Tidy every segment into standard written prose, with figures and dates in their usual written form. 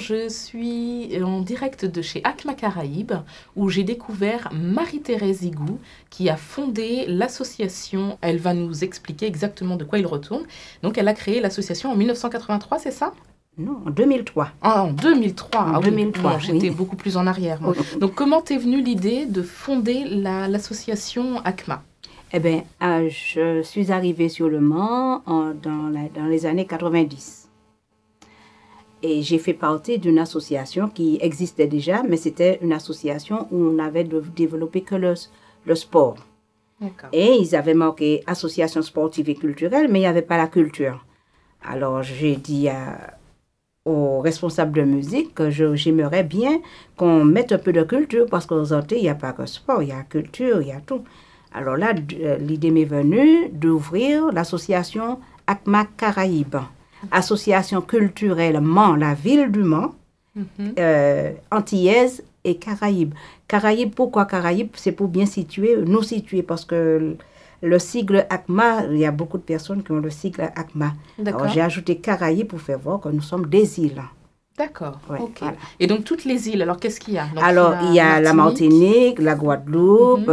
je suis en direct de chez ACMA Caraïbes, où j'ai découvert Marie-Thérèse Igou, qui a fondé l'association. Elle va nous expliquer exactement de quoi il retourne. Donc, elle a créé l'association en 1983, c'est ça? Non, en 2003. Ah, en 2003. En 2003, bon, j'étais oui. beaucoup plus en arrière, moi. Donc, comment t'es venue l'idée de fonder l'association ACMA? Eh bien, je suis arrivée sur le Mans dans les années 90. Et j'ai fait partie d'une association qui existait déjà, mais c'était une association où on avait développé que le sport. Et ils avaient marqué association sportive et culturelle, mais il n'y avait pas la culture. Alors, j'ai dit aux responsables de musique que j'aimerais bien qu'on mette un peu de culture, parce qu'aux Antilles, il n'y a pas que sport, il y a culture, il y a tout. Alors là, l'idée m'est venue d'ouvrir l'association ACMA Caraïbes. Association culturelle Mans, la ville du Mans, Antillaise et Caraïbes. Caraïbes, pourquoi Caraïbes? C'est pour bien nous situer, parce que le sigle ACMA, il y a beaucoup de personnes qui ont le sigle ACMA. Alors j'ai ajouté Caraïbes pour faire voir que nous sommes des îles. D'accord, ouais, ok. Voilà. Et donc toutes les îles, alors qu'est-ce qu'il y a? Donc, alors il y a la Martinique, la Guadeloupe,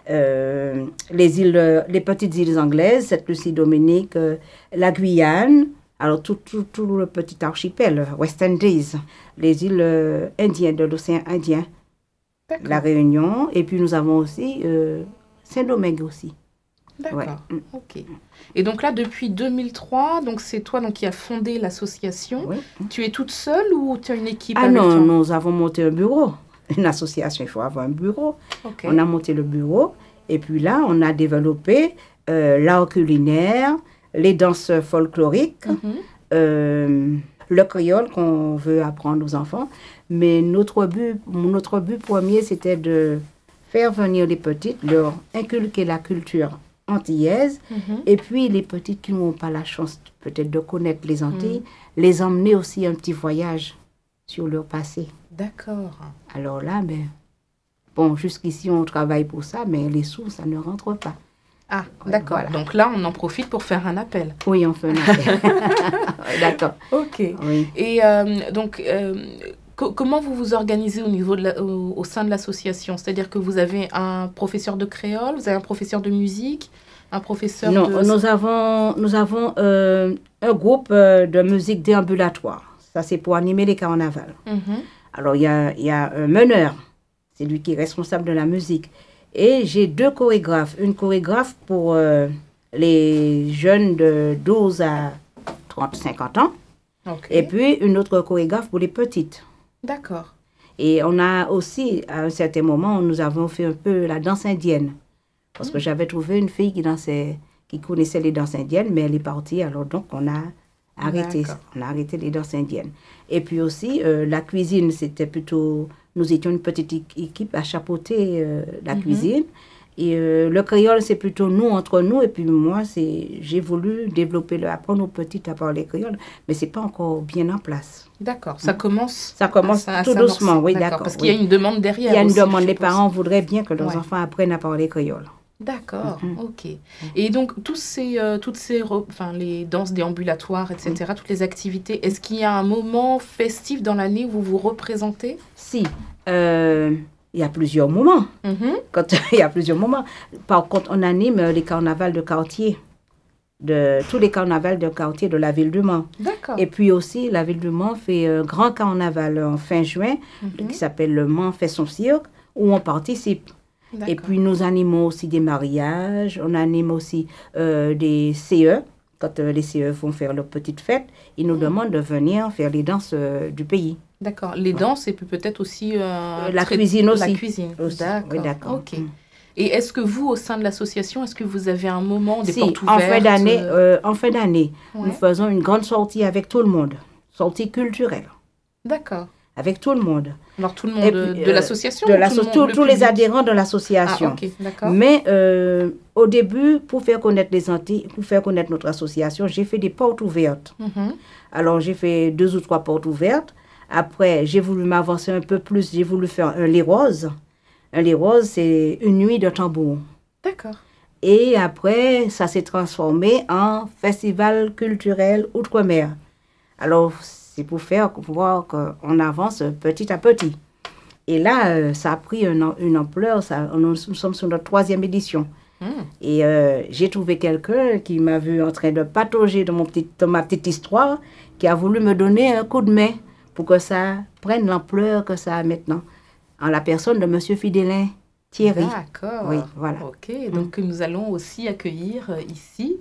les petites îles anglaises, Sainte-Lucie-Dominique, la Guyane. Alors, tout le petit archipel, West Indies, les îles indiennes de l'océan Indien, la Réunion, et puis nous avons aussi Saint-Domingue aussi. D'accord, ouais. Ok. Et donc là, depuis 2003, donc c'est toi qui as fondé l'association. Oui. Tu es toute seule ou tu as une équipe avec toi? Nous avons monté un bureau. Une association, il faut avoir un bureau. On a monté le bureau, et puis là, on a développé l'art culinaire, les danses folkloriques, le créole qu'on veut apprendre aux enfants. Mais notre but premier, c'était de faire venir les petites, leur inculquer la culture antillaise, et puis les petites qui n'ont pas la chance peut-être de connaître les Antilles, les emmener aussi un petit voyage sur leur passé. D'accord. Alors là, bon, jusqu'ici, on travaille pour ça, mais les sous, ça ne rentre pas. Ah, d'accord. Voilà. Donc là, on en profite pour faire un appel. Oui, on fait un appel. D'accord. Ok. Oui. Et donc, comment vous vous organisez au sein de l'association? C'est-à-dire que vous avez un professeur de créole, vous avez un professeur de musique, un professeur de... Non, nous avons un groupe de musique déambulatoire. Ça, c'est pour animer les carnavals. Alors, il y a un meneur. C'est lui qui est responsable de la musique. Et j'ai 2 chorégraphes. Une chorégraphe pour les jeunes de 12 à 50 ans. Et puis une autre chorégraphe pour les petites. D'accord. Et on a aussi, à un certain moment, nous avons fait un peu la danse indienne. Parce que j'avais trouvé une fille qui connaissait les danses indiennes, mais elle est partie. Alors donc, on a arrêté les danses indiennes. Et puis aussi, la cuisine, c'était plutôt... Nous étions une petite équipe à chapeauter la cuisine. Et le créole, c'est plutôt nous, entre nous. Et puis moi, j'ai voulu apprendre aux petites à parler créole. Mais ce n'est pas encore bien en place. D'accord. Ça commence tout doucement, oui, d'accord. Parce qu'il y a une demande derrière. Il y a une demande. Les parents voudraient bien que leurs enfants apprennent à parler créole. D'accord, ok. Et donc, les danses déambulatoires, etc., toutes les activités, est-ce qu'il y a un moment festif dans l'année où vous vous représentez? Si, il y a plusieurs moments. Il y a plusieurs moments. Par contre, on anime les carnavals de quartier, tous les carnavals de quartier de la ville du Mans. D'accord. Et puis aussi, la ville du Mans fait un grand carnaval en fin juin, qui s'appelle le Mans fait son cirque, où on participe. Et puis, nous animons aussi des mariages, on anime aussi des CE. Quand les CE vont faire leur petite fête, ils nous demandent de venir faire les danses du pays. D'accord. Les danses et puis peut-être aussi... la cuisine aussi. La cuisine. D'accord. Oui, d'accord. Ok. Et est-ce que vous, au sein de l'association, est-ce que vous avez un moment, des portes ouvertes? En fin d'année, nous faisons une grande sortie avec tout le monde. Sortie culturelle. D'accord. Avec tout le monde. Alors, tout le monde de l'association? Tous les adhérents de l'association. Ah, ok, d'accord. Mais au début, pour faire connaître les Antilles, pour faire connaître notre association, j'ai fait des portes ouvertes. Alors, j'ai fait 2 ou 3 portes ouvertes. Après, j'ai voulu m'avancer un peu plus. J'ai voulu faire un lit rose. Un lit rose, c'est une nuit de tambour. D'accord. Et après, ça s'est transformé en festival culturel outre-mer. Alors, C'est pour faire voir qu'on avance petit à petit. Et là, ça a pris une ampleur. Nous sommes sur notre 3e édition. Et j'ai trouvé quelqu'un qui m'a vu en train de patauger dans ma petite histoire, qui a voulu me donner un coup de main pour que ça prenne l'ampleur que ça a maintenant, en la personne de M. Fidélin Thierry. D'accord. Oui, voilà. Ok, donc nous allons aussi accueillir ici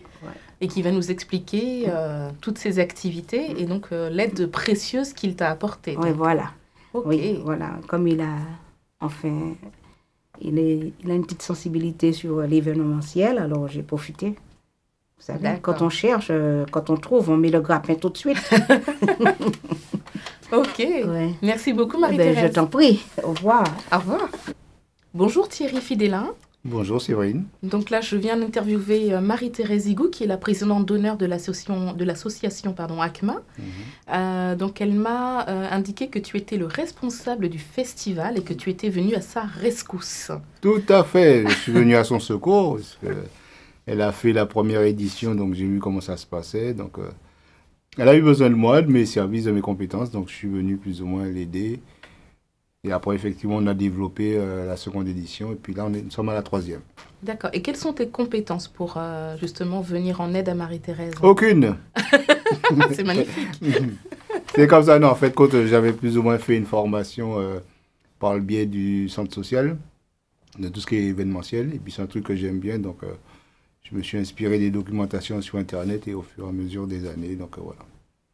et qui va nous expliquer toutes ses activités et donc l'aide précieuse qu'il t'a apportée. Oui, voilà. Ok. Oui, voilà. Comme il a, enfin, il a une petite sensibilité sur l'événementiel, alors j'ai profité. Vous savez, quand on cherche, quand on trouve, on met le grappin tout de suite. Ok. Ouais. Merci beaucoup, Marie-Thérèse. Je t'en prie. Au revoir. Au revoir. Bonjour Thierry Fidélin. Bonjour Séverine. Donc là, je viens d'interviewer Marie-Thérèse Higou, qui est la présidente d'honneur de l'association ACMA. Donc elle m'a indiqué que tu étais le responsable du festival et que tu étais venu à sa rescousse. Tout à fait, je suis venu à son secours. Parce que elle a fait la première édition, donc j'ai vu comment ça se passait. Donc elle a eu besoin de moi, de mes services, de mes compétences, donc je suis venu plus ou moins l'aider. Et après, effectivement, on a développé la seconde édition. Et puis là, nous sommes à la 3e. D'accord. Et quelles sont tes compétences pour justement venir en aide à Marie-Thérèse? Aucune. C'est magnifique. C'est comme ça, non. En fait, quand j'avais plus ou moins fait une formation par le biais du centre social, de tout ce qui est événementiel. Et puis, c'est un truc que j'aime bien. Donc, je me suis inspiré des documentations sur Internet et au fur et à mesure des années. Donc, voilà.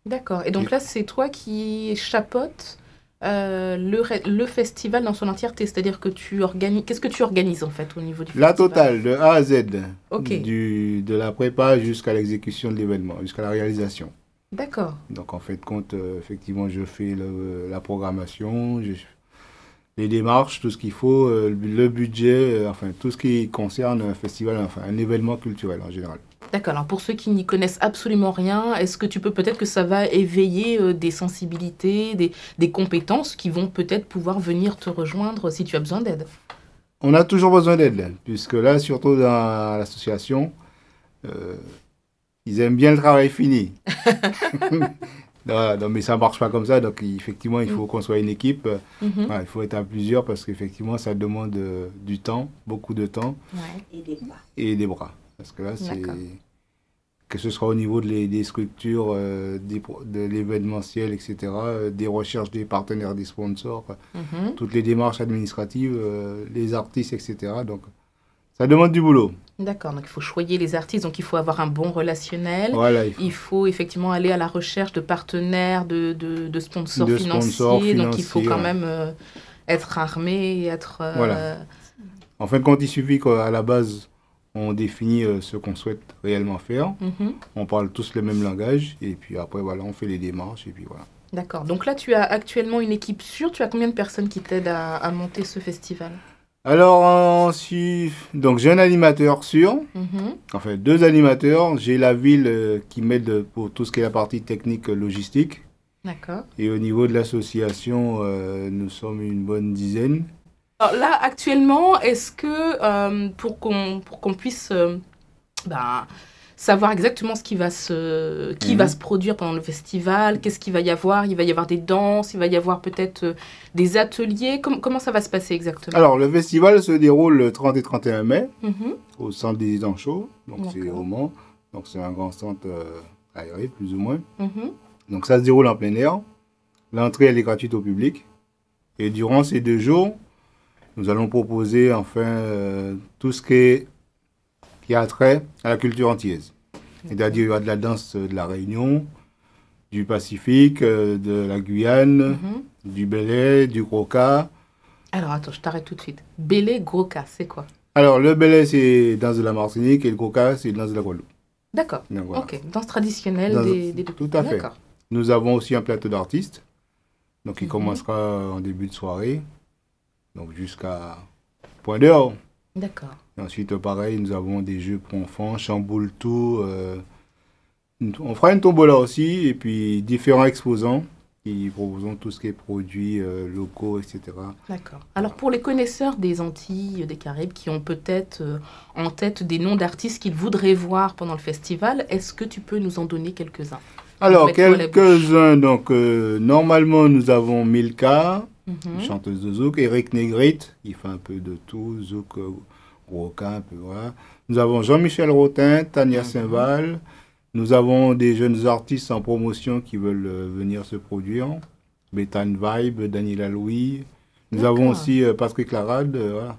D'accord. Et donc là, c'est toi qui chapeautes le festival dans son entièreté, c'est-à-dire que tu organises... Qu'est-ce que tu organises en fait au niveau du festival? La totale, de A à Z, Ok. de la prépa jusqu'à l'exécution de l'événement, jusqu'à la réalisation. D'accord. Donc en fait, compte, effectivement, je fais la programmation, les démarches, tout ce qu'il faut, le budget, enfin tout ce qui concerne un festival, enfin un événement culturel en général. D'accord. Alors pour ceux qui n'y connaissent absolument rien, est-ce que tu peux peut-être que ça va éveiller des sensibilités, des compétences qui vont peut-être pouvoir venir te rejoindre si tu as besoin d'aide? On a toujours besoin d'aide, puisque là, surtout dans l'association, ils aiment bien le travail fini. Non, mais ça ne marche pas comme ça. Donc, effectivement, il faut qu'on soit une équipe. Il faut être à plusieurs parce qu'effectivement, ça demande du temps, beaucoup de temps. Ouais. Et des bras. Et des bras. Parce que là, c'est... Que ce soit au niveau des structures, de l'événementiel, etc., des recherches des partenaires, des sponsors, toutes les démarches administratives, les artistes, etc. Donc, ça demande du boulot. D'accord, donc il faut choyer les artistes, donc il faut avoir un bon relationnel. Voilà, il faut effectivement aller à la recherche de partenaires, de sponsors financiers. Donc il faut quand même être armé et être... Voilà. En fin de compte, il suffit qu'à la base, on définit ce qu'on souhaite réellement faire. On parle tous le même langage. Et puis après, voilà, on fait les démarches. Et puis voilà. D'accord. Donc là, tu as actuellement une équipe sûre. Tu as combien de personnes qui t'aident à monter ce festival? Alors, donc j'ai un animateur sûr, enfin 2 animateurs. J'ai la ville qui m'aide pour tout ce qui est la partie technique logistique. D'accord. Et au niveau de l'association, nous sommes une bonne dizaine. Alors là, actuellement, est-ce que pour qu'on puisse savoir exactement ce qui va se produire pendant le festival, qu'est-ce qu'il va y avoir? Il va y avoir des danses, il va y avoir peut-être des ateliers. Comment ça va se passer exactement? Alors, le festival se déroule le 30 et 31 mai au centre des Idents Chauds. Donc, c'est au Mans. Donc, c'est un grand centre aéré, plus ou moins. Donc, ça se déroule en plein air. L'entrée, elle est gratuite au public. Et durant ces 2 jours, nous allons proposer enfin tout ce qui a trait à la culture antillaise. C'est-à-dire, il y aura de la danse de la Réunion, du Pacifique, de la Guyane, du Belay, du Gros-Cas. Alors, attends, je t'arrête tout de suite. Belay, Gros-Cas, c'est quoi? Alors, le Belay, c'est danse de la Martinique et le Gros-Cas, c'est danse de la Guadeloupe. D'accord. Voilà. Ok, danse traditionnelle des deux. Tout à fait. Nous avons aussi un plateau d'artistes, donc il commencera en début de soirée, donc jusqu'à point d'heure. D'accord. Et ensuite, pareil, nous avons des jeux pour enfants, chamboule tout. On fera une tombola aussi, et puis différents exposants qui proposent tout ce qui est produits locaux, etc. D'accord. Alors, pour les connaisseurs des Antilles, des Caraïbes, qui ont peut-être en tête des noms d'artistes qu'ils voudraient voir pendant le festival, est-ce que tu peux nous en donner quelques-uns? Alors, quelques-uns. Donc, normalement, nous avons Milka, chanteuse de zouk, Eric Negrite, qui fait un peu de tout, zouk, roca, un peu, voilà. Nous avons Jean-Michel Rotin, Tania Saint-Val. Nous avons des jeunes artistes en promotion qui veulent venir se produire. Béthane Vibe, Daniela Louis. Nous avons aussi Patrick Larade, voilà.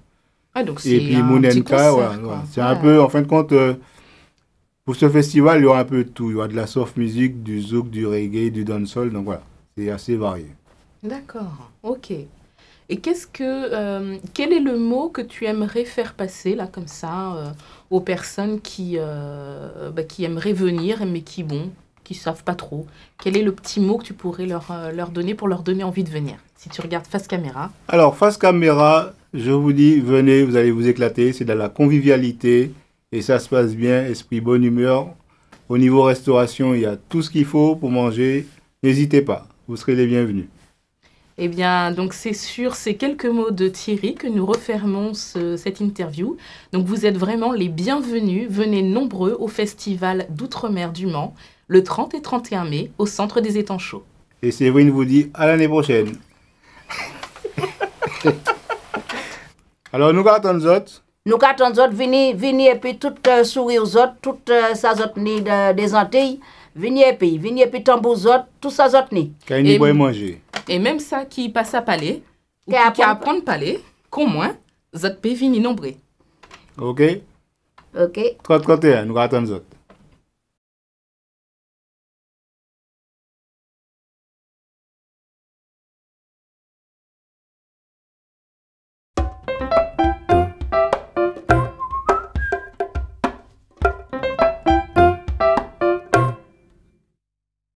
Ah, donc et puis Mounenka, voilà. C'est un peu, en fin de compte, pour ce festival, il y aura un peu de tout. Il y aura de la soft music, du zouk, du reggae, du dancehall, donc voilà, c'est assez varié. D'accord, ok. Et quel est le mot que tu aimerais faire passer, là, comme ça, aux personnes qui aimeraient venir, mais qui savent pas trop? Quel est le petit mot que tu pourrais leur donner pour leur donner envie de venir? Si tu regardes face caméra. Alors, face caméra, je vous dis, venez, vous allez vous éclater. C'est de la convivialité et ça se passe bien, esprit bonne humeur. Au niveau restauration, il y a tout ce qu'il faut pour manger. N'hésitez pas, vous serez les bienvenus. Eh bien, donc c'est sur ces quelques mots de Thierry que nous refermons cette interview. Donc vous êtes vraiment les bienvenus. Venez nombreux au Festival d'Outre-mer du Mans, le 30 et 31 mai, au Centre des Étangs Chauds. Et Séverine vous dit à l'année prochaine. Alors, nous gâtons les autres. Nous gâtons les autres, venez et puis tout sourire aux autres, tout ça autres ni des Antilles. Venez et puis tambour aux autres, tout ça autres ni. Quand ils boivent manger. Et même ça qui passe à palais, ou qui apprend palais, qu'au moins, autres pays venez nombreux. Ok. Ok. 31, nous gâtons les autres.